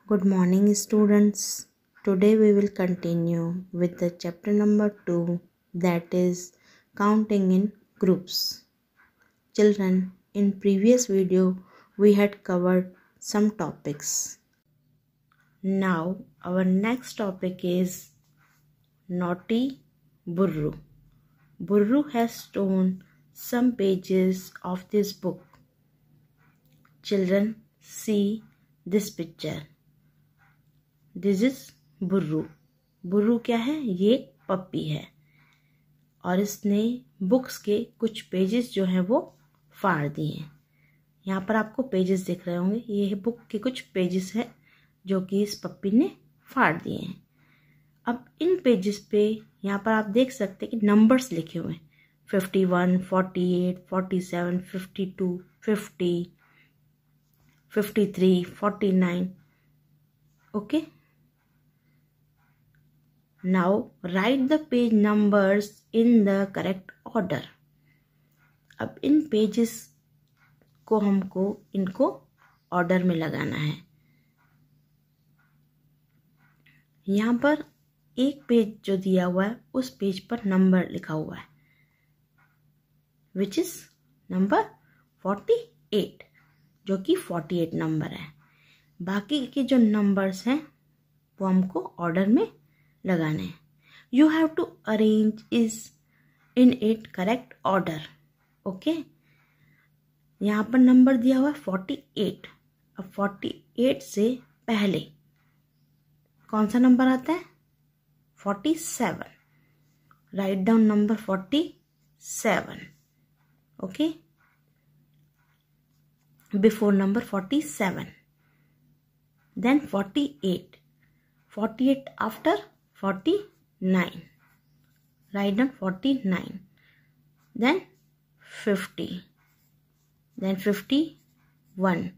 Good morning, students. Today we will continue with the chapter number 2, that is counting in groups. Children, in previous video we had covered some topics. Now our next topic is Naughty Burru. Burru has torn some pages of this book. Children, see this picture. This is Burru. Burru क्या है? ये पप्पी है और इसने books के कुछ pages जो हैं वो फाड़ दिए हैं. यहाँ पर आपको पेजेस दिख रहे होंगे. ये बुक के कुछ पेजेस हैं जो कि इस पप्पी ने फाड़ दिए हैं. अब इन पेजेस पे यहाँ पर आप देख सकते हैं कि नंबर्स लिखे हुए हैं. 51, 48, 47, 52, 50, 53, 49. Okay. Now write the page numbers in the correct order. अब इन पेजेस को हमको इनको ऑर्डर में लगाना है. यहाँ पर एक पेज जो दिया हुआ है उस पेज पर नंबर लिखा हुआ है विच इज नंबर 48, जो कि 48 नंबर है. बाकी के जो नंबर्स हैं वो हमको ऑर्डर में लगाने हैं. You have to arrange is in it correct order. Okay. यहाँ पर नंबर दिया हुआ है 48. अब 48 से पहले कौन सा नंबर आता है? 47. Right down number 47. Okay. Before number 47. Then 48. 48 after 49. Write down 49. Then 50. Then 51.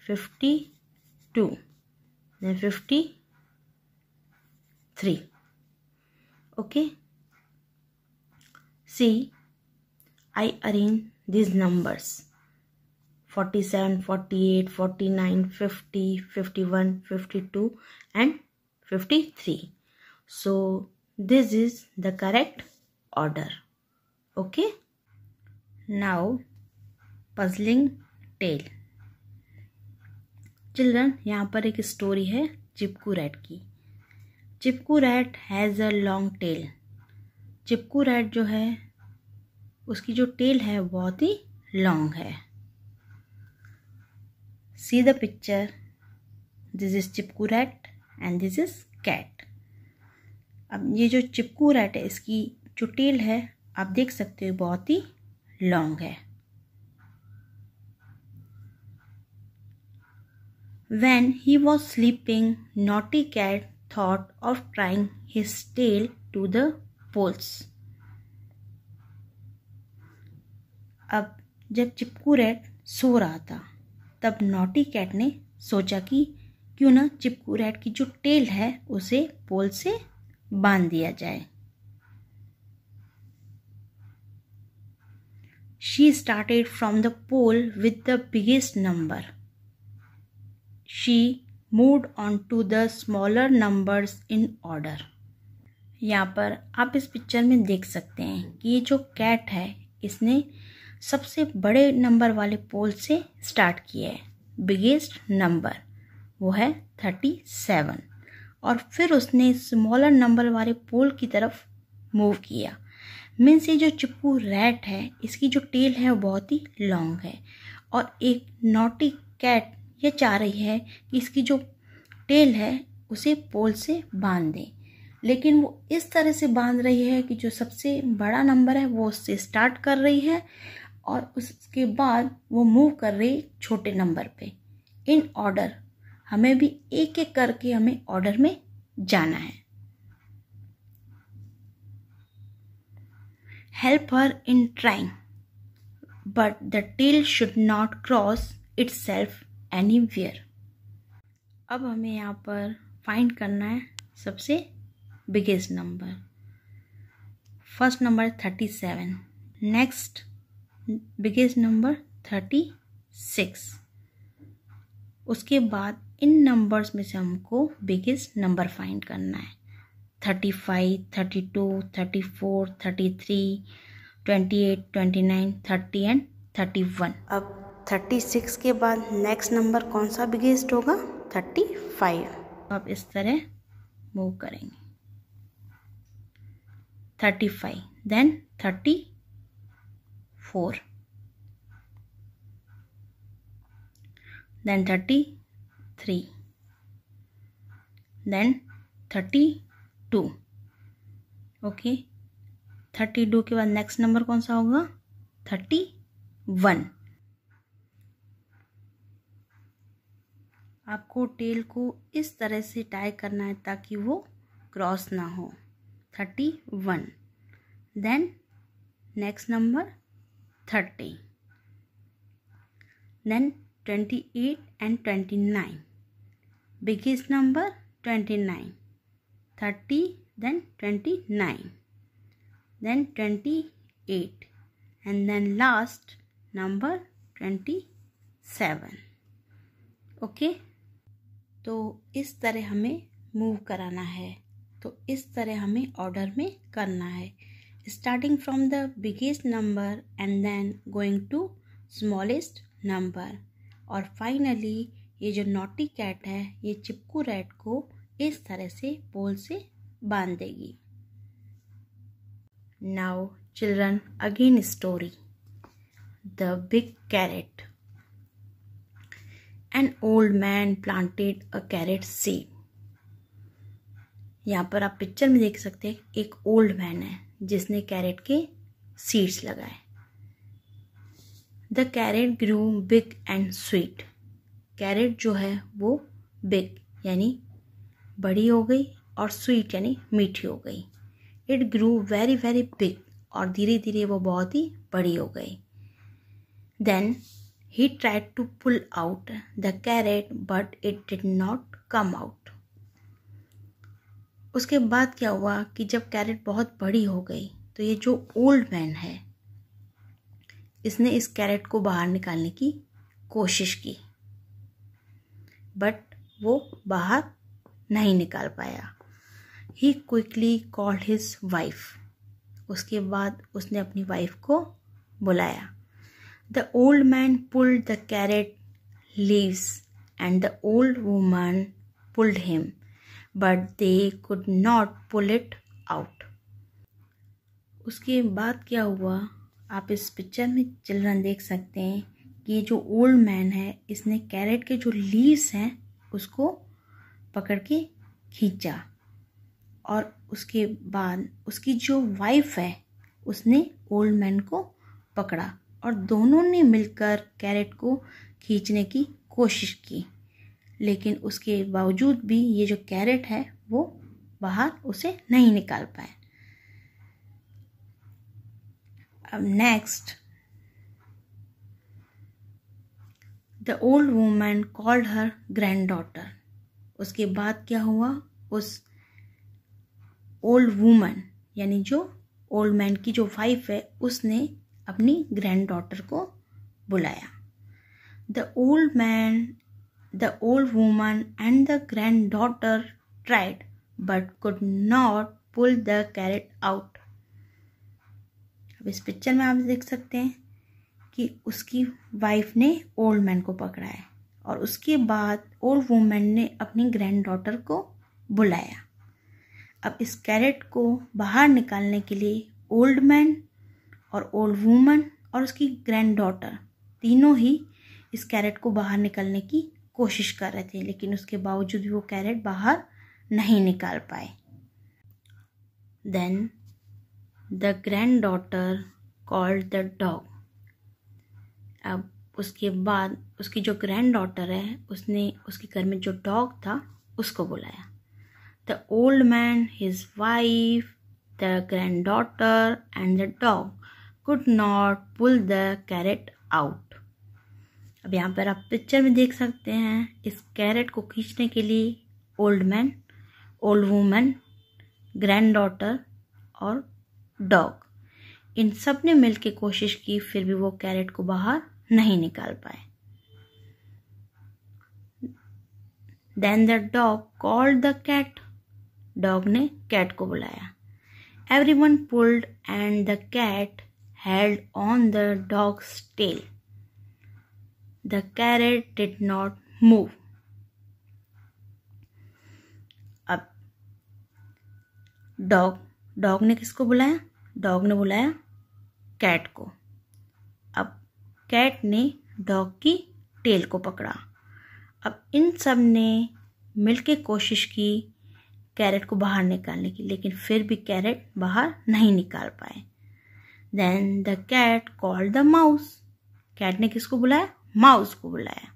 52. Then 53. Okay. See, I arrange these numbers. 47, 48, 49, 50, 51, 52 and 53. So this is the correct order. Okay. Now puzzling tale. Children, यहाँ पर एक story है Chipku rat की. Chipku rat has a long tail. Chipku rat जो है उसकी जो tail है बहुत ही लॉन्ग है. See the picture. This is Chipku rat and this is cat. अब ये जो चिपकू रैट है इसकी जो टेल है आप देख सकते हो बहुत ही लॉन्ग है. When he was sleeping, naughty cat thought of tying his tail to the poles. अब जब चिपकू रैट सो रहा था तब नॉटी कैट ने सोचा कि क्यों ना चिपकू रैट की जो टेल है उसे पोल से बांध दिया जाए. She started from the pole with the biggest number. She moved on to the smaller numbers in order. यहाँ पर आप इस पिक्चर में देख सकते हैं कि ये जो कैट है इसने सबसे बड़े नंबर वाले पोल से स्टार्ट किया है. बिगेस्ट नंबर वो है 37 और फिर उसने स्मॉलर नंबर वाले पोल की तरफ मूव किया. मीन्स ये जो चिपकू रैट है इसकी जो टेल है वो बहुत ही लॉन्ग है और एक नॉटी कैट ये चाह रही है कि इसकी जो टेल है उसे पोल से बांध दे. लेकिन वो इस तरह से बांध रही है कि जो सबसे बड़ा नंबर है वो उससे स्टार्ट कर रही है और उसके बाद वो मूव कर रही है छोटे नंबर पे इन ऑर्डर. हमें भी एक एक करके हमें ऑर्डर में जाना है. Help her in trying but the tail should not cross itself anywhere. अब हमें यहाँ पर फाइंड करना है सबसे biggest number. First number 37. Next biggest number 36. उसके बाद इन नंबर्स में से हमको बिगेस्ट नंबर फाइंड करना है। 35, 32, 34, 33, 28, 29, 30 एंड 31। अब 36 के बाद नेक्स्ट नंबर कौन सा बिगेस्ट होगा? 35। अब इस तरह मूव करेंगे। 35, देन 34, then 33, then 32। ओके, 32 के बाद नेक्स्ट नंबर कौन सा होगा? 31। आपको टेल को इस तरह से टाई करना है ताकि वो क्रॉस ना हो। 31, then next number 30, then 28 and 29, biggest number 29, 30, then 29, then 28, and then last number 27। Okay, तो इस तरह हमें मूव कराना है। तो इस तरह हमें ऑर्डर में करना है, starting from the biggest number and then going to smallest number. और फाइनली ये जो नॉटी कैट है ये चिपकू रैट को इस तरह से पोल से बांध देगी। Now children, again story, the big carrot. An old man planted a carrot seed. यहाँ पर आप पिक्चर में देख सकते हैं एक ओल्ड मैन है जिसने कैरेट के सीड्स लगाए। The carrot grew big and sweet. Carrot जो है वो बिग यानी बड़ी हो गई और स्वीट यानी मीठी हो गई। It grew very very big, और धीरे धीरे वो बहुत ही बड़ी हो गई। Then he tried to pull out the carrot but it did not come out. उसके बाद क्या हुआ कि जब कैरेट बहुत बड़ी हो गई तो ये जो ओल्ड मैन है इसने इस कैरेट को बाहर निकालने की कोशिश की, बट वो बाहर नहीं निकाल पाया। He quickly called his wife. उसके बाद उसने अपनी वाइफ को बुलाया। The old man pulled the carrot leaves and the old woman pulled him, but they could not pull it out. उसके बाद क्या हुआ, आप इस पिक्चर में चिल्ड्रन देख सकते हैं कि ये जो ओल्ड मैन है इसने कैरेट के जो लीव्स हैं उसको पकड़ के खींचा, और उसके बाद उसकी जो वाइफ है उसने ओल्ड मैन को पकड़ा और दोनों ने मिलकर कैरेट को खींचने की कोशिश की, लेकिन उसके बावजूद भी ये जो कैरेट है वो बाहर उसे नहीं निकाल पाए। अब next, the old woman called her grand daughter. उसके बाद क्या हुआ, उस ओल्ड वुमन यानी जो ओल्ड मैन की जो वाइफ है उसने अपनी ग्रैंड डॉटर को बुलाया। The old woman and the granddaughter tried but could not pull the carrot out. अब इस पिक्चर में आप देख सकते हैं कि उसकी वाइफ ने ओल्ड मैन को पकड़ा है और उसके बाद ओल्ड वुमन ने अपनी ग्रैंड डॉटर को बुलाया। अब इस कैरेट को बाहर निकालने के लिए ओल्ड मैन और ओल्ड वुमन और उसकी ग्रैंड डॉटर तीनों ही इस कैरेट को बाहर निकालने की कोशिश कर रहे थे, लेकिन उसके बावजूद भी वो कैरेट बाहर नहीं निकाल पाए। Then the granddaughter called the dog. अब उसके बाद उसकी जो ग्रैंड डॉटर है उसने उसके घर में जो डॉग था उसको बुलाया। The old man, his wife, the granddaughter and the dog could not pull the carrot out. अब यहाँ पर आप पिक्चर में देख सकते हैं इस कैरेट को खींचने के लिए old man, old woman, grand daughter और डॉग इन सब ने मिलकर कोशिश की, फिर भी वो कैरेट को बाहर नहीं निकाल पाए। Then the dog called the cat. Dog ने cat को बुलाया. Everyone pulled and the cat held on the dog's tail. The carrot did not move. अब डॉग ने किसको बुलाया? डॉग ने बुलाया कैट को. अब कैट ने डॉग की टेल को पकड़ा. अब इन सब ने मिलके कोशिश की कैरेट को बाहर निकालने की, लेकिन फिर भी कैरेट बाहर नहीं निकाल पाए. Then the cat called the mouse. Cat ने किसको बुलाया? माउस को बुलाया.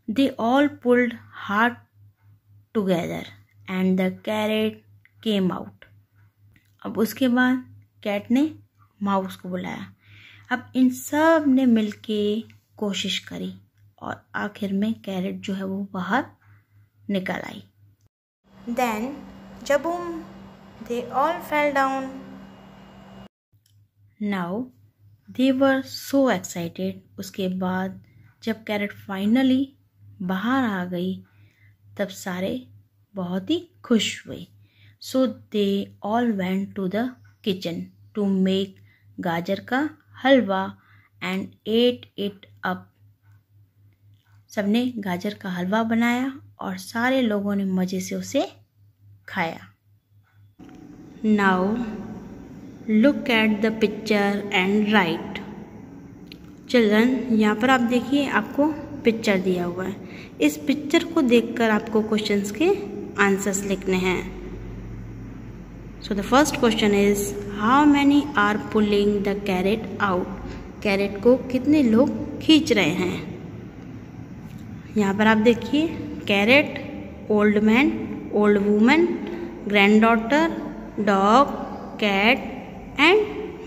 They all pulled hard together and the carrot came out. अब उसके बाद कैट ने माउस को बुलाया. अब इन सब ने मिलके कोशिश करी और आखिर में कैरेट जो है वो बाहर निकल आई. Then zaboom they all fell down. Now they were so excited. उसके बाद जब कैरेट फाइनली बाहर आ गई तब सारे बहुत ही खुश हुए. So they all went to the kitchen to make gajar ka halwa and ate it up. सबने गाजर का हलवा बनाया और सारे लोगों ने मज़े से उसे खाया. Now look at the picture and right. Children, यहाँ पर आप देखिए, आपको पिक्चर दिया हुआ है. इस पिक्चर को देखकर आपको क्वेश्चंस के आंसर्स लिखने हैं. So the first question is how many are pulling the carrot out. Carrot को कितने लोग खींच रहे हैं? यहाँ पर आप देखिए, carrot, old man, old woman, granddaughter, dog, cat and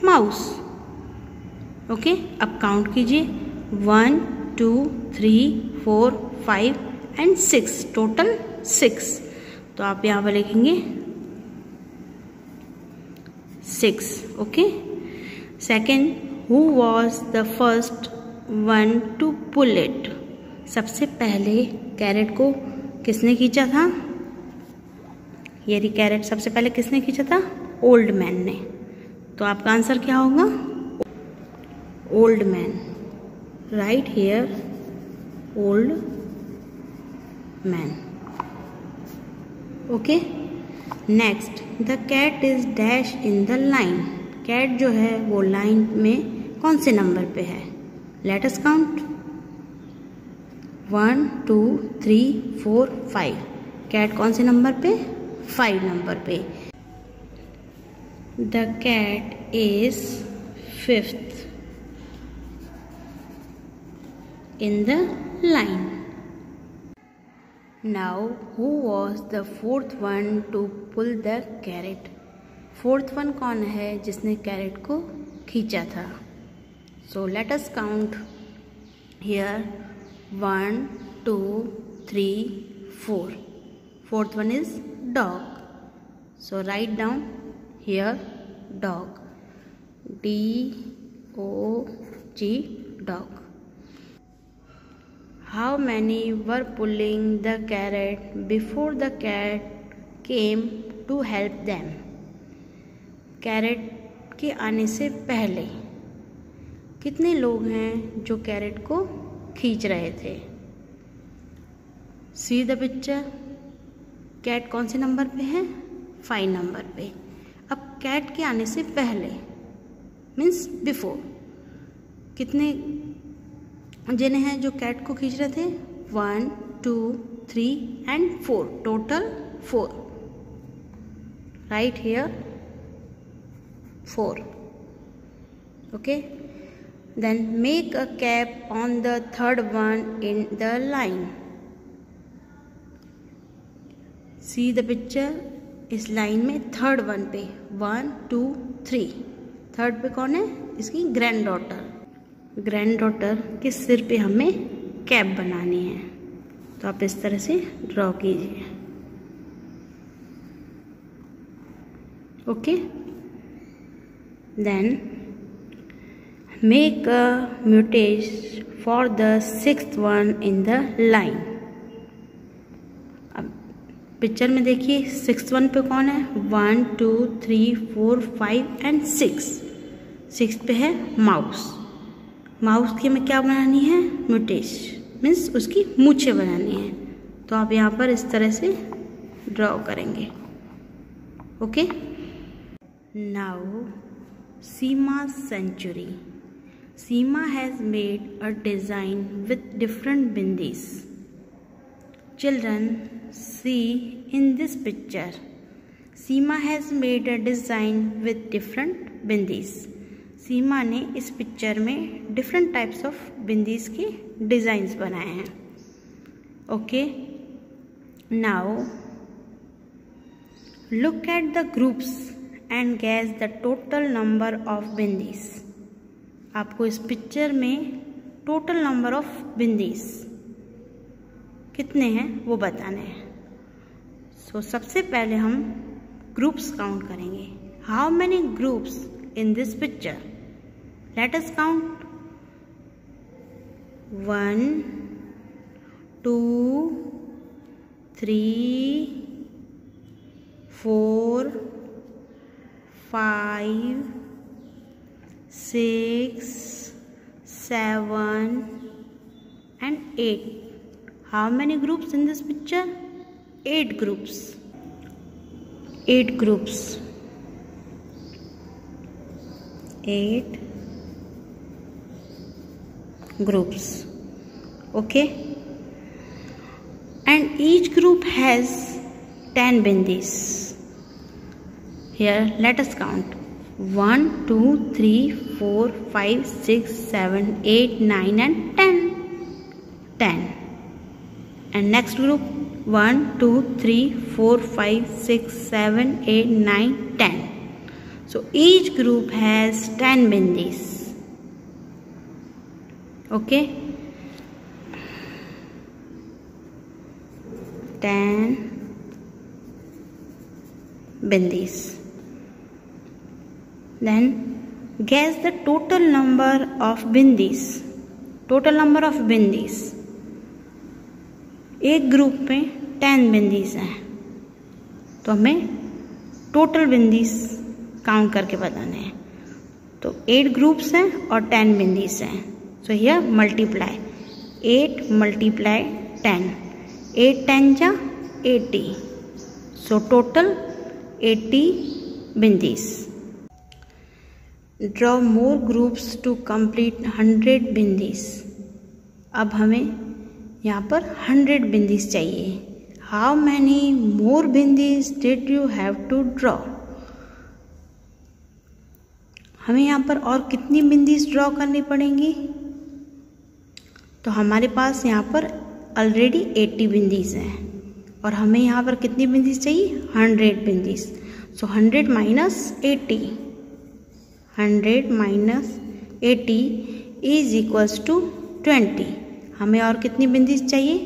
mouse. Okay, अब काउंट कीजिए. 1 2 3 4 5 एंड 6. टोटल 6. तो आप यहाँ पर लिखेंगे 6. Okay. Second, who was the first one to pull it. सबसे पहले कैरेट को किसने खींचा था? ये कैरेट सबसे पहले किसने खींचा था? ओल्ड मैन ने. तो आपका आंसर क्या होगा? Old man. Right here old man. Okay. Next, the cat is dash in the line. Cat जो है वो लाइन में कौन से नंबर पे है? Let us count. 1 2 3 4 5. कैट कौन से नंबर पे? 5 नंबर पे. The cat is 5th in the line. Now who was the 4th one to pull the carrot? 4th one कौन है जिसने कैरेट को खींचा था? So let us count here. 1 2 3 4. 4th one is dog. So write down here dog. D-O-G, dog. How many were pulling the carrot before the cat came to help them? Carrot के आने से पहले कितने लोग हैं जो कैरेट को खींच रहे थे? See the picture. कैट कौन से नंबर पे है? 5 नंबर पे. अब कैट के आने से पहले मीन्स बिफोर कितने जने हैं जो कैट को खींच रहे थे? 1 2 3 and 4. Total 4. Right here 4. Okay. Then make a cap on the third one in the line. See the picture. इस लाइन में थर्ड वन पे 1 2 3. थर्ड पे कौन है? इसकी ग्रैंड डॉटर. ग्रैंड डॉटर के सिर पे हमें कैप बनानी है, तो आप इस तरह से ड्रॉ कीजिए. Okay. Then Make a mutation for the 6th one in the line. अब पिक्चर में देखिए 6th वन पे कौन है, 1 2 3 4 5 एंड 6 पे है माउस। माउस की हमें क्या बनानी है, म्यूटेशन मीन्स उसकी मूछें बनानी है। तो आप यहाँ पर इस तरह से ड्रॉ करेंगे। Okay, now Seema century. Seema has made a design with different bindis. Children see in this picture, सीमा has made a design with different bindis. Seema ने इस पिक्चर में डिफरेंट टाइप्स ऑफ बिंदीज के डिज़ाइंस बनाए हैं। Okay, now look at the groups and gas the total number of bindis. आपको इस picture में टोटल नंबर ऑफ बिंदीज कितने हैं वो बताने हैं। सो सबसे पहले हम ग्रुप्स काउंट करेंगे। How many groups in this picture? Let us count 1 2 3 4 5 6 7 and 8. How many groups in this picture? 8 groups. 8 groups. 8 groups. Okay. And each group has 10 bindis. Here let us count. 1 2 3 4 5 6 7 8 9 and 10. 10. And next group 1 2 3 4 5 6 7 8 9 10. So each group has 10 bindis. Okay, 10 bindis. Then guess the total number of bindis. Total number of bindis. एक group में 10 बिंदीज हैं, तो हमें total bindis count करके बताने हैं। तो 8 groups हैं और 10 बिंदीज हैं। सो हियर मल्टीप्लाई 8 मल्टीप्लाई 10, 8 10 जा 80। So total 80 bindis. Draw more groups to complete 100 bindis. अब हमें यहाँ पर 100 बिंदीज चाहिए। How many more bindis did you have to draw? हमें यहाँ पर और कितनी बिंदीज ड्रॉ करनी पड़ेंगी? तो हमारे पास यहाँ पर ऑलरेडी 80 बिंदीज हैं और हमें यहाँ पर कितनी बिंदीज चाहिए? 100 bindis. So 100 minus 80, 100 minus 80 is equals to 20। हमें और कितनी बिंदीज चाहिए?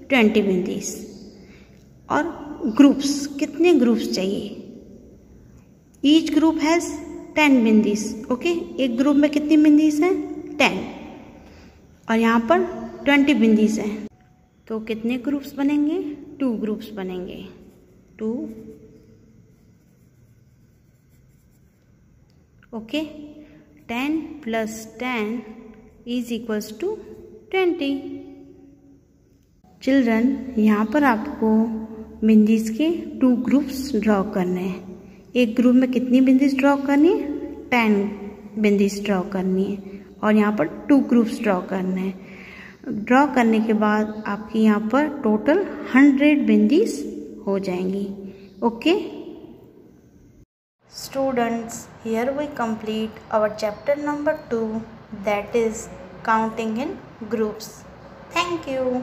20 बिंदीज। और ग्रुप्स, कितने ग्रुप्स चाहिए? Each group has 10 bindis. Okay, एक ग्रुप में कितनी बिंदीज हैं? 10। और यहाँ पर 20 बिंदीज हैं, तो कितने ग्रुप्स बनेंगे? 2 ग्रुप्स बनेंगे। 2। Okay, 10 plus 10 is equals to 20। Children, यहाँ पर आपको बिंदीज के 2 ग्रुप्स ड्रॉ करने हैं। एक ग्रुप में कितनी बिंदीज ड्रॉ करनी है? 10 बिंदीज ड्रॉ करनी है और यहाँ पर 2 ग्रुप्स ड्रॉ करने हैं। ड्रॉ करने के बाद आपकी यहाँ पर टोटल 100 बिंदीज हो जाएंगी। Okay students, here we complete our chapter number 2, that is counting in groups. Thank you.